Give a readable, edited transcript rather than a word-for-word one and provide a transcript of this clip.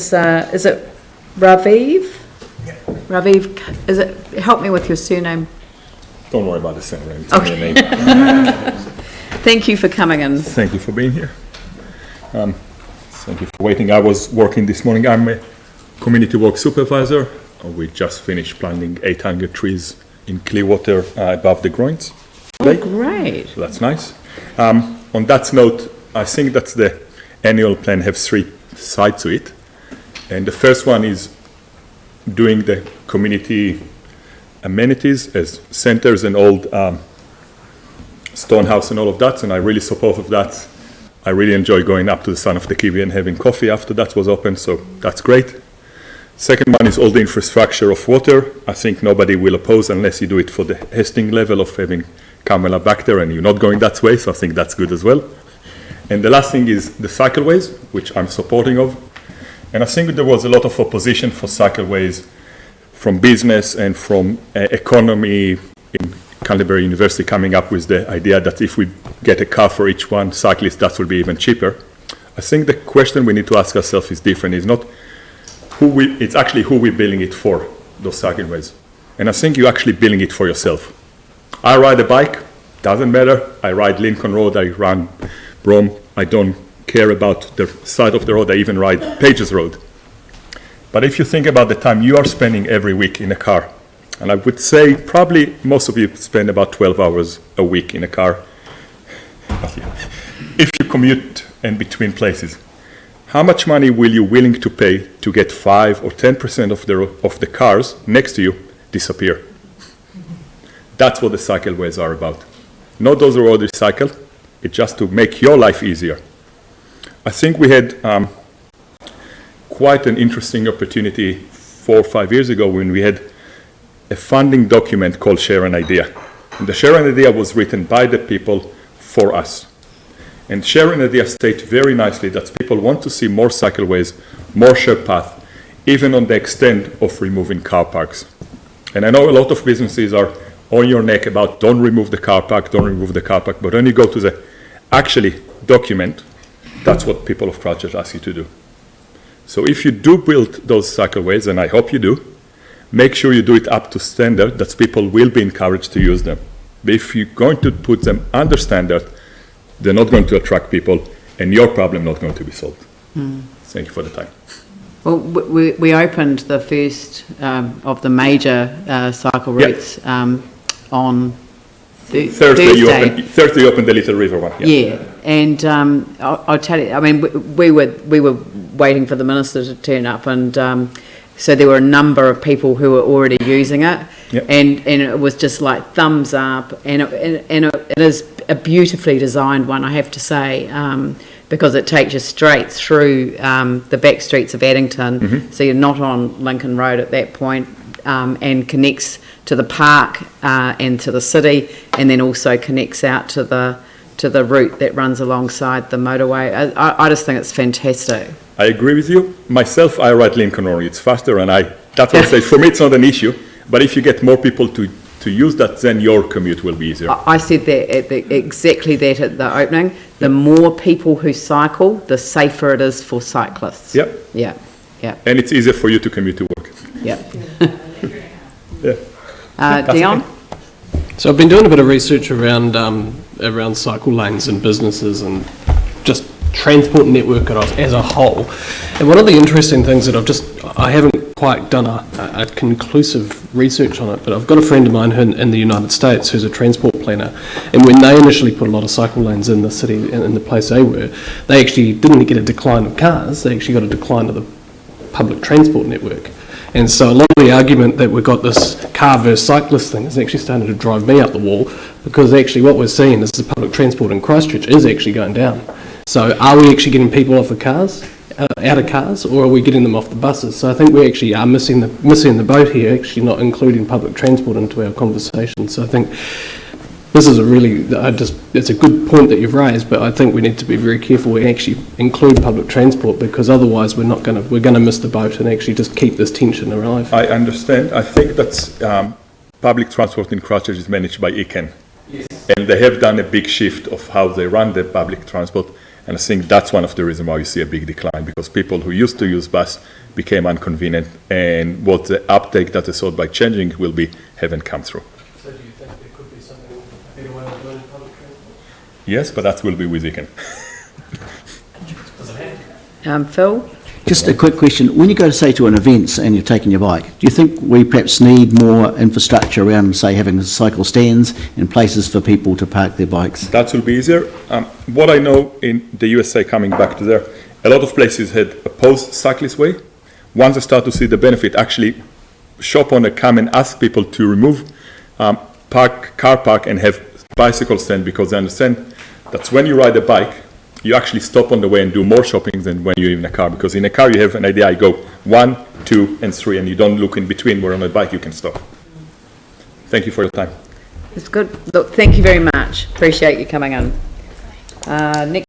is it Raviv? Yeah. Raviv, is it? Help me with your surname. Don't worry about the surname. Okay. Thank you for coming in. Thank you for being here. Thank you for waiting. I was working this morning. I'm a community work supervisor. We just finished planting 800 trees in Clearwater above the groins. Oh, great. So that's nice. On that note, I think that the annual plan has 3 sides to it. And the first one is doing the community amenities as centers and old stone house and all of that. And I really support of that. I really enjoy going up to the Son of the Kiwi and having coffee after that was open. So that's great. Second one is all the infrastructure of water. I think nobody will oppose unless you do it for the Hastings level of having Carmela back there and you're not going that way. So I think that's good as well. And the last thing is the cycleways, which I'm supporting of. And I think there was a lot of opposition for cycleways from business and from economy in Canterbury University coming up with the idea that if we get a car for each one cyclist, that will be even cheaper. I think the question we need to ask ourselves is different. It's not it's actually who we're building it for, those cycleways. And I think you're actually building it for yourself. I ride a bike, doesn't matter. I ride Lincoln Road, I run Brom. I don't care about the side of the road. I even ride Pages Road. But if you think about the time you are spending every week in a car, and I would say probably most of you spend about 12 hours a week in a car. If you commute in between places, how much money will you willing to pay to get 5 or 10% of the cars next to you disappear? That's what the cycleways are about. Not those who already cycle, it's just to make your life easier. I think we had quite an interesting opportunity 4 or 5 years ago when we had a funding document called Share an Idea. And the Share an Idea was written by the people for us. And Share an Idea states very nicely that people want to see more cycleways, more shared path, even on the extent of removing car parks. And I know a lot of businesses are on your neck about don't remove the car park, but when you go to the actually document, that's what people of Christchurch ask you to do. So if you do build those cycleways, and I hope you do, make sure you do it up to standard that people will be encouraged to use them. But if you're going to put them under standard, they're not going to attract people, and your problem not going to be solved. Thank you for the time. Well, we opened the first of the major cycle routes on Thursday. Thursday you opened the Little River one. Yeah. And I'll tell you, I mean, we were waiting for the minister to turn up, and so there were a number of people who were already using it, and it was just like thumbs up, and it is a beautifully designed one, I have to say, because it takes you straight through the back streets of Addington, so you're not on Lincoln Road at that point, and connects to the park and to the city, and then also connects out to the route that runs alongside the motorway. I just think it's fantastic. I agree with you. Myself, I ride Lincoln Road. It's faster, and that's what I say. For me, it's not an issue. But if you get more people to use that, then your commute will be easier. I said that exactly that at the opening. The more people who cycle, the safer it is for cyclists. Yeah. And it's easier for you to commute to work. Dion? So I've been doing a bit of research around cycle lanes and businesses and just transport network as a whole. And one of the interesting things that I haven't quite done a conclusive research on it, but I've got a friend of mine in the United States who's a transport planner, and when they initially put a lot of cycle lanes in the city, in the place they were, they actually didn't get a decline of cars, they actually got a decline of the public transport network. And so a lot of the argument that we've got this car versus cyclist thing is actually starting to drive me up the wall, because actually what we're seeing is the public transport in Christchurch is actually going down. So are we actually getting people off the cars, out of cars, or are we getting them off the buses? So I think we actually are missing the boat here, actually not including public transport into our conversation. So I think this is it's a good point that you've raised, but I think we need to be very careful we actually include public transport, because otherwise we're going to miss the boat and actually just keep this tension alive. I understand. I think that's public transport in Christchurch is managed by ECAN. Yes. And they have done a big shift of how they run the public transport. And I think that's one of the reasons why you see a big decline, because people who used to use bus became inconvenient, and what the uptake that they thought by changing will be haven't come through. So do you think there could be something, a better way of doing public transport? Yes, but that will be with Ican. Phil? Just a quick question. When you go to, say, to an event and you're taking your bike, do you think we perhaps need more infrastructure around, say, having cycle stands and places for people to park their bikes? That will be easier. What I know in the USA, coming back to there, a lot of places had opposed cyclist way. Once they start to see the benefit, actually shop owner come and ask people to remove car park and have bicycle stand, because they understand that when you ride a bike, you actually stop on the way and do more shopping than when you're in a car, because in a car you have an idea, I go 1, 2, and 3, and you don't look in between, where on a bike you can stop. Thank you for your time. It's good. Look, thank you very much. Appreciate you coming in. Next